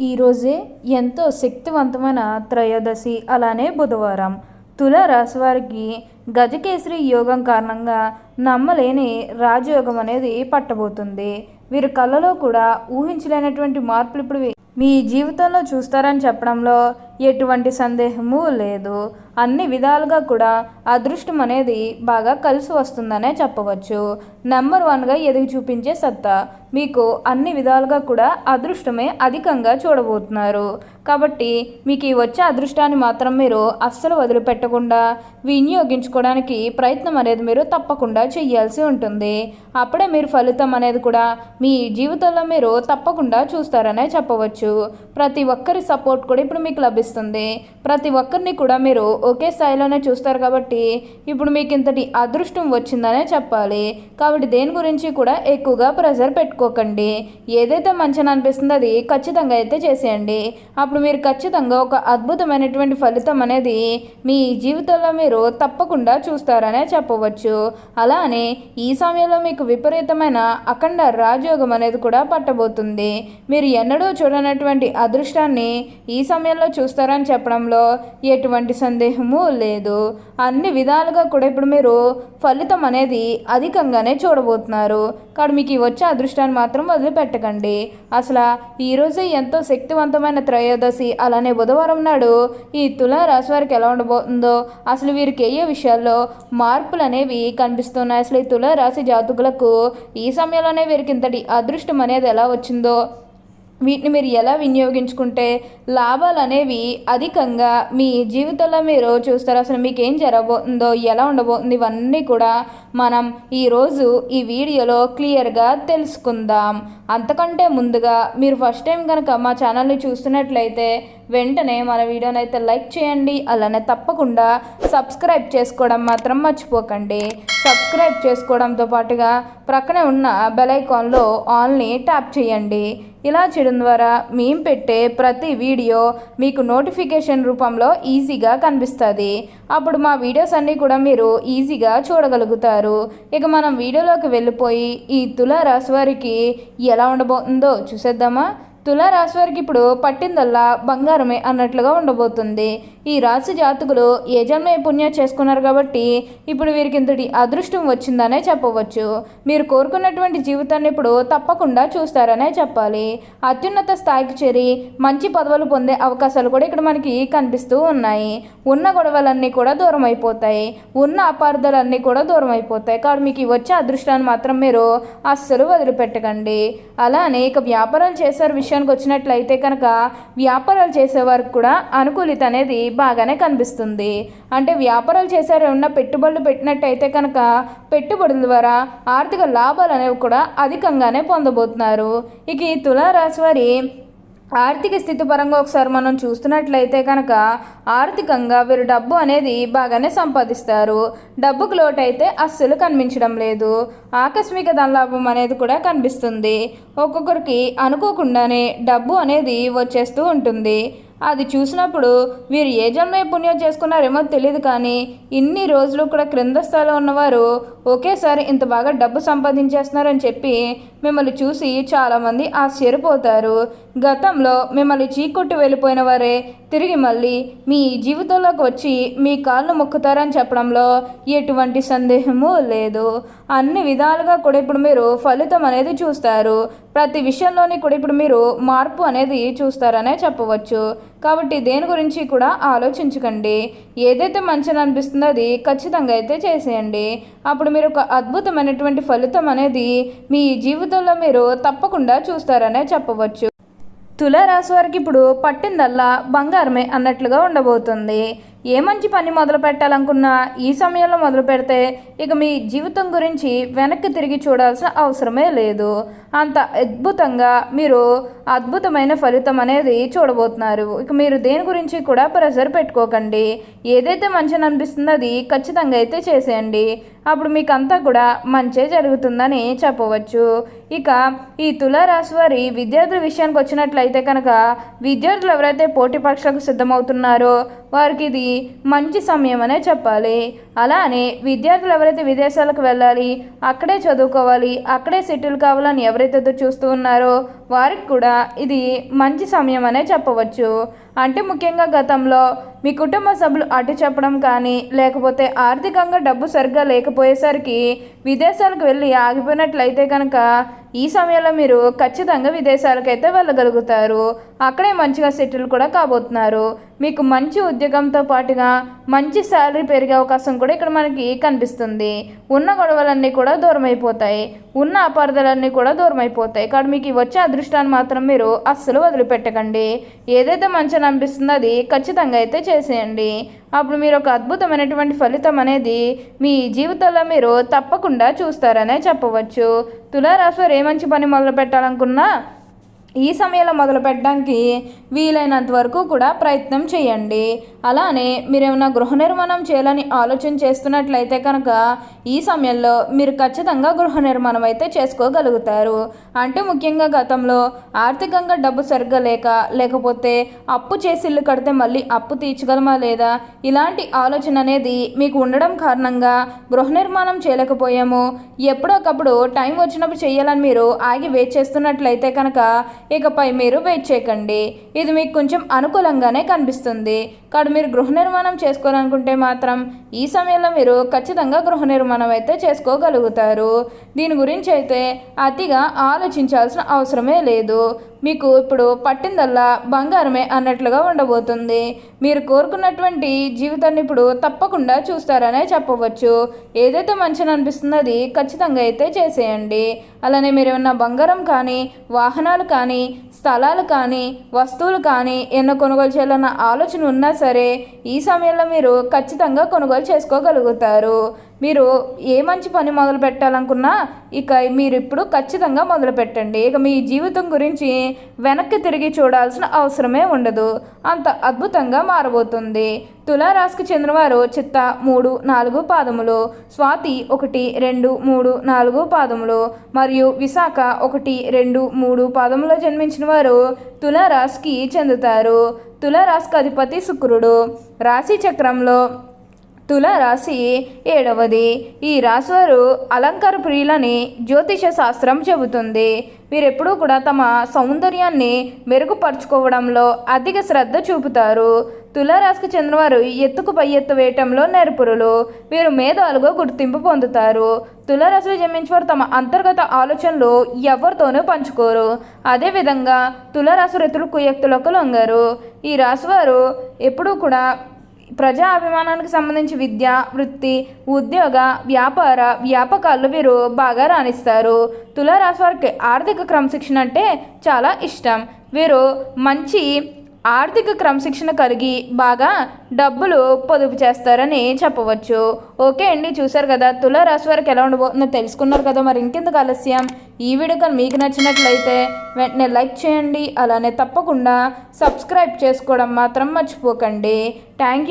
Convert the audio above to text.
ఈరోజే ఎంతో శక్తివంతమైన త్రయోదశి, అలానే బుధవారం. తుల రాశి వారికి గజకేసరి యోగం కారణంగా నమ్మలేని రాజయోగం అనేది పట్టబోతుంది. వీరి కళ్ళలో కూడా ఊహించలేనటువంటి మార్పులు ఇప్పుడు మీ జీవితంలో చూస్తారని చెప్పడంలో ఎటువంటి సందేహము లేదు. అన్ని విధాలుగా కూడా అదృష్టం అనేది బాగా కలిసి వస్తుందనే చెప్పవచ్చు. నెంబర్ 1గా ఎదిగి చూపించే సత్తా మీకు అన్ని విధాలుగా కూడా అదృష్టమే అధికంగా చూడబోతున్నారు. కాబట్టి మీకు ఈ వచ్చే అదృష్టాన్ని మాత్రం మీరు అస్సలు వదిలిపెట్టకుండా వినియోగించుకోవడానికి ప్రయత్నం అనేది మీరు తప్పకుండా చేయాల్సి ఉంటుంది. అప్పుడే మీరు ఫలితం అనేది కూడా మీ జీవితంలో మీరు తప్పకుండా చూస్తారనే చెప్పవచ్చు. ప్రతి ఒక్కరి సపోర్ట్ కూడా ఇప్పుడు మీకు లభిస్తుంది. ప్రతి ఒక్కరిని కూడా మీరు ఒకే స్థాయిలోనే చూస్తారు. కాబట్టి ఇప్పుడు మీకు ఇంతటి అదృష్టం వచ్చిందనే చెప్పాలి. కాబట్టి దేని గురించి కూడా ఎక్కువగా ప్రెజర్ పెట్టుకోకండి. ఏదైతే మంచిని అనిపిస్తుందో అది ఖచ్చితంగా అయితే చేసేయండి. అప్పుడు మీరు ఖచ్చితంగా ఒక అద్భుతమైనటువంటి ఫలితం అనేది మీ జీవితంలో మీరు తప్పకుండా చూస్తారనే చెప్పవచ్చు. అలానే ఈ సమయంలో మీకు విపరీతమైన అఖండ రాజయోగం అనేది కూడా పట్టబోతుంది. మీరు ఎన్నడూ చూడనటువంటి అదృష్టాన్ని ఈ సమయంలో చూస్తారని చెప్పడంలో ఎటువంటి సందేహము లేదు. అన్ని విధాలుగా కూడా ఇప్పుడు మీరు ఫలితం అనేది అధికంగానే చూడబోతున్నారు. కాబట్టి మీకు వచ్చే అదృష్టాన్ని మాత్రం వదిలిపెట్టకండి. అసలు ఈరోజు ఎంతో శక్తివంతమైన త్రయోదశి, అలానే బుధవారం నాడు ఈ తులా రాశి వారికి ఎలా ఉండబోతుందో, అసలు వీరికి ఏ విషయాల్లో మార్పులు అనేవి కనిపిస్తున్నాయి, అసలు ఈ తులా రాశి జాతకులకు ఈ సమయంలోనే వీరికి ఇంతటి అదృష్టం అనేది ఎలా వచ్చిందో, వీటిని మీరు ఎలా వినియోగించుకుంటే లాభాలు అనేవి అధికంగా మీ జీవితంలో మీరు చూస్తారు. అసలు మీకు ఏం జరగబోతుందో, ఎలా ఉండబోతుంది, ఇవన్నీ కూడా మనం ఈరోజు ఈ వీడియోలో క్లియర్గా తెలుసుకుందాం. అంతకంటే ముందుగా మీరు ఫస్ట్ టైం కనుక మా ఛానల్ని చూస్తున్నట్లయితే వెంటనే మన వీడియోని అయితే లైక్ చేయండి. అలానే తప్పకుండా సబ్స్క్రైబ్ చేసుకోవడం మాత్రం మర్చిపోకండి. సబ్స్క్రైబ్ చేసుకోవడంతో పాటుగా ప్రక్కనే ఉన్న బెల్ ఐకాన్లో ఆల్ని ట్యాప్ చేయండి. ఇలా చేయడం ద్వారా మేము పెట్టే ప్రతి వీడియో మీకు నోటిఫికేషన్ రూపంలో ఈజీగా కనిపిస్తుంది. అప్పుడు మా వీడియోస్ అన్నీ కూడా మీరు ఈజీగా చూడగలుగుతారు. ఇక మనం వీడియోలోకి వెళ్ళిపోయి ఈ తులా రాశి వారికి ఎలా ఉండబోతుందో చూసేద్దామా. తులా రాశి వారికి ఇప్పుడు పట్టిందల్లా బంగారమే అన్నట్లుగా ఉండబోతుంది. ఈ రాశి జాతకులు ఏ జన్మ పుణ్యం చేసుకున్నారు కాబట్టి ఇప్పుడు వీరికి ఇంతటి అదృష్టం వచ్చిందనే చెప్పవచ్చు. మీరు కోరుకున్నటువంటి జీవితాన్ని ఇప్పుడు తప్పకుండా చూస్తారనే చెప్పాలి. అత్యున్నత స్థాయికి చేరి మంచి పదవులు పొందే అవకాశాలు కూడా ఇక్కడ మనకి కనిపిస్తూ ఉన్నాయి. ఉన్న గొడవలన్నీ కూడా దూరం అయిపోతాయి. ఉన్న అపార్థాలన్నీ కూడా దూరం అయిపోతాయి. కాబట్టి మీకు వచ్చే అదృష్టాన్ని మాత్రం మీరు అస్సలు వదిలిపెట్టకండి. అలానే ఇక వ్యాపారాలు చేసే విషయానికి వచ్చినట్లయితే కనుక వ్యాపారాలు చేసేవారికి కూడా అనుకూలిత అనేది బాగానే కనిపిస్తుంది. అంటే వ్యాపారాలు చేసే ఉన్న పెట్టుబడులు పెట్టినట్టయితే కనుక పెట్టుబడుల ద్వారా ఆర్థిక లాభాలు అనేవి కూడా అధికంగానే పొందబోతున్నారు. ఇక ఈ తులా రాశి వారి ఆర్థిక స్థితి పరంగా ఒకసారి మనం చూస్తున్నట్లయితే కనుక ఆర్థికంగా వీరు డబ్బు అనేది బాగానే సంపాదిస్తారు. డబ్బుకు లోటు అయితే అస్సలు కనిపించడం లేదు. ఆకస్మిక ధనలాభం అనేది కూడా కనిపిస్తుంది. ఒక్కొక్కరికి అనుకోకుండానే డబ్బు అనేది వచ్చేస్తూ ఉంటుంది. అది చూసినప్పుడు వీరు ఏ జన్మ పుణ్యం చేసుకున్నారేమో తెలియదు, కానీ ఇన్ని రోజులు కూడా క్రింద స్థాయిలో ఉన్నవారు ఒకేసారి ఇంత బాగా డబ్బు సంపాదించేస్తున్నారని చెప్పి మిమ్మల్ని చూసి చాలామంది ఆశ్చర్యపోతారు. గతంలో మిమ్మల్ని చీకొట్టి వెళ్ళిపోయిన వారే తిరిగి మళ్ళీ మీ జీవితంలోకి వచ్చి మీ కాళ్ళు మొక్కుతారని చెప్పడంలో ఎటువంటి సందేహము లేదు. అన్ని విధాలుగా కూడా ఇప్పుడు మీరు ఫలితం అనేది చూస్తారు. ప్రతి విషయంలోని కూడా ఇప్పుడు మీరు మార్పు అనేది చూస్తారనే చెప్పవచ్చు. కాబట్టి దేని గురించి కూడా ఆలోచించకండి. ఏదైతే మంచిని అనిపిస్తుందో అది ఖచ్చితంగా అయితే చేసేయండి. అప్పుడు మీరు ఒక అద్భుతమైనటువంటి ఫలితం అనేది మీ జీవితంలో మీరు తప్పకుండా చూస్తారనే చెప్పవచ్చు. తులారాశి వారికి ఇప్పుడు పట్టిందల్లా బంగారమే అన్నట్లుగా ఉండబోతుంది. ఏ మంచి పని మొదలు పెట్టాలనుకున్నా ఈ సమయంలో మొదలు పెడితే ఇక మీ జీవితం గురించి వెనక్కి తిరిగి చూడాల్సిన అవసరమే లేదు. అంత అద్భుతంగా మీరు అద్భుతమైన ఫలితం అనేది చూడబోతున్నారు. ఇక మీరు దేని గురించి కూడా ప్రెషర్ పెట్టుకోకండి. ఏదైతే మంచిని అనిపిస్తుందో అది ఖచ్చితంగా అయితే చేసేయండి. అప్పుడు మీకు అంతా కూడా మంచే జరుగుతుందని చెప్పవచ్చు. ఇక ఈ తులారాశి వారి విద్యార్థుల విషయానికి వచ్చినట్లయితే కనుక విద్యార్థులు ఎవరైతే పోటీ పరీక్షలకు సిద్ధమవుతున్నారో వారికి ఇది మంచి సమయం అనే చెప్పాలి. అలానే విద్యార్థులు ఎవరైతే విదేశాలకు వెళ్ళాలి, అక్కడే చదువుకోవాలి, అక్కడే సెటిల్ కావాలని ఎవరైతే చూస్తూ ఉన్నారో వారికి కూడా ఇది మంచి సమయం అనే చెప్పవచ్చు. అంటే ముఖ్యంగా గతంలో మీ కుటుంబ సభ్యులు అటు చెప్పడం కానీ లేకపోతే ఆర్థికంగా డబ్బు సరిగ్గా లేకపోయేసరికి విదేశాలకు వెళ్ళి ఆగిపోయినట్లయితే కనుక ఈ సమయంలో మీరు ఖచ్చితంగా విదేశాలకైతే వెళ్ళగలుగుతారు. అక్కడే మంచిగా సెటిల్ కూడా కాబోతున్నారు. మీకు మంచి ఉద్యోగంతో పాటుగా మంచి శాలరీ పెరిగే అవకాశం కూడా ఇక్కడ మనకి కనిపిస్తుంది. ఉన్న గొడవలన్నీ కూడా దూరం అయిపోతాయి, ఉన్న అపార్థాలన్నీ కూడా దూరం అయిపోతాయి. కాబట్టి మీకు వచ్చే అదృష్టాన్ని మాత్రం మీరు అస్సలు వదిలిపెట్టకండి. ఏదైతే మంచి అనిపిస్తుందో అది ఖచ్చితంగా అయితే చేసేయండి. అప్పుడు మీరు ఒక అద్భుతమైనటువంటి ఫలితం అనేది మీ జీవితంలో మీరు తప్పకుండా చూస్తారనే చెప్పవచ్చు. తులారాశి వారు ఏ మంచి పని మొదలు పెట్టాలనుకున్నా ఈ సమయంలో మొదలు పెట్టడానికి వీలైనంత వరకు కూడా ప్రయత్నం చేయండి. అలానే మీరేమైనా గృహ నిర్మాణం చేయాలని ఆలోచన చేస్తున్నట్లయితే కనుక ఈ సమయంలో మీరు ఖచ్చితంగా గృహ నిర్మాణం అయితే చేసుకోగలుగుతారు. అంటే ముఖ్యంగా గతంలో ఆర్థికంగా డబ్బు సరిగ్గా లేకపోతే అప్పు చేసి ఇల్లు కడితే మళ్ళీ అప్పు తీర్చగలమా లేదా ఇలాంటి ఆలోచన అనేది మీకు ఉండడం కారణంగా గృహ నిర్మాణం చేయలేకపోయాము. ఎప్పుడొకప్పుడు టైం వచ్చినప్పుడు చేయాలని మీరు ఆగి వెయిట్ చేస్తున్నట్లయితే కనుక ఇకపై మీరు వెయిట్ చేయకండి. ఇది మీకు కొంచెం అనుకూలంగానే కనిపిస్తుంది. కాబట్టి మీరు గృహ నిర్మాణం చేసుకోవాలనుకుంటే మాత్రం ఈ సమయంలో మీరు ఖచ్చితంగా గృహ నిర్మాణం అయితే చేసుకోగలుగుతారు. దీని గురించి అయితే అతిగా ఆలోచించాల్సిన అవసరమే లేదు. మీకు ఇప్పుడు పట్టిందల్లా బంగారమే అన్నట్లుగా ఉండబోతుంది. మీరు కోరుకున్నటువంటి జీవితాన్ని ఇప్పుడు తప్పకుండా చూస్తారనే చెప్పవచ్చు. ఏదైతే మంచిగా అనిపిస్తుందో అది ఖచ్చితంగా అయితే చేసేయండి. అలానే మీరు ఏమన్నా బంగారం కానీ, వాహనాలు కానీ, స్థలాలు కానీ, వస్తువులు కానీ ఎన్నో కొనుగోలు చేయాలన్న ఆలోచన ఉన్నా సరే ఈ సమయంలో మీరు ఖచ్చితంగా కొనుగోలు చేసుకోగలుగుతారు. మీరు ఏ మంచి పని మొదలు పెట్టాలనుకున్నా ఇక మీరు ఇప్పుడు ఖచ్చితంగా మొదలు పెట్టండి. ఇక మీ జీవితం గురించి వెనక్కి తిరిగి చూడాల్సిన అవసరమే ఉండదు. అంత అద్భుతంగా మారబోతుంది. తులారాశికి చెందినవారు చిత్త 3, 4 పాదములు, స్వాతి 1, 2, 3, 4 పాదములు మరియు విశాఖ 1, 2, 3 పాదములో జన్మించిన వారు తులారాశికి చెందుతారు. తులారాశికి అధిపతి శుక్రుడు. రాశి చక్రంలో తులారాశి 7వది. ఈ రాశివారు అలంకార ప్రియులని జ్యోతిష శాస్త్రం చెబుతుంది. వీరెప్పుడూ కూడా తమ సౌందర్యాన్ని మెరుగుపరుచుకోవడంలో అధిక శ్రద్ధ చూపుతారు. తులారాశికి చెందినవారు ఎత్తుకు పై ఎత్తు వేయటంలో నేర్పురులు. వీరు మేధావులుగా గుర్తింపు పొందుతారు. తులారాశిలో జన్మించిన వారు తమ అంతర్గత ఆలోచనలు ఎవరితోనూ పంచుకోరు. అదేవిధంగా తులారాశి రైతులు కుయక్తులకు లొంగరు. ఈ రాశివారు ఎప్పుడూ కూడా ప్రజా అభిమానానికి సంబంధించి విద్య, వృత్తి, ఉద్యోగ, వ్యాపార వ్యాపకాల్లో వీరు బాగా రాణిస్తారు. తులారాశి వారికి ఆర్థిక క్రమశిక్షణ అంటే చాలా ఇష్టం. వీరు మంచి ఆర్థిక క్రమశిక్షణ కలిగి బాగా డబ్బులు పొదుపు చేస్తారని చెప్పవచ్చు. ఓకే అండి, చూసారు కదా తులారాశి వారికి ఎలా ఉండబోతుందో తెలుసుకున్నారు కదా. మరి ఇంకెందుకు ఆలస్యం, ఈ వీడియో కానీ మీకు నచ్చినట్లయితే వెంటనే లైక్ చేయండి. అలానే తప్పకుండా సబ్స్క్రైబ్ చేసుకోవడం మాత్రం మర్చిపోకండి. Thank you.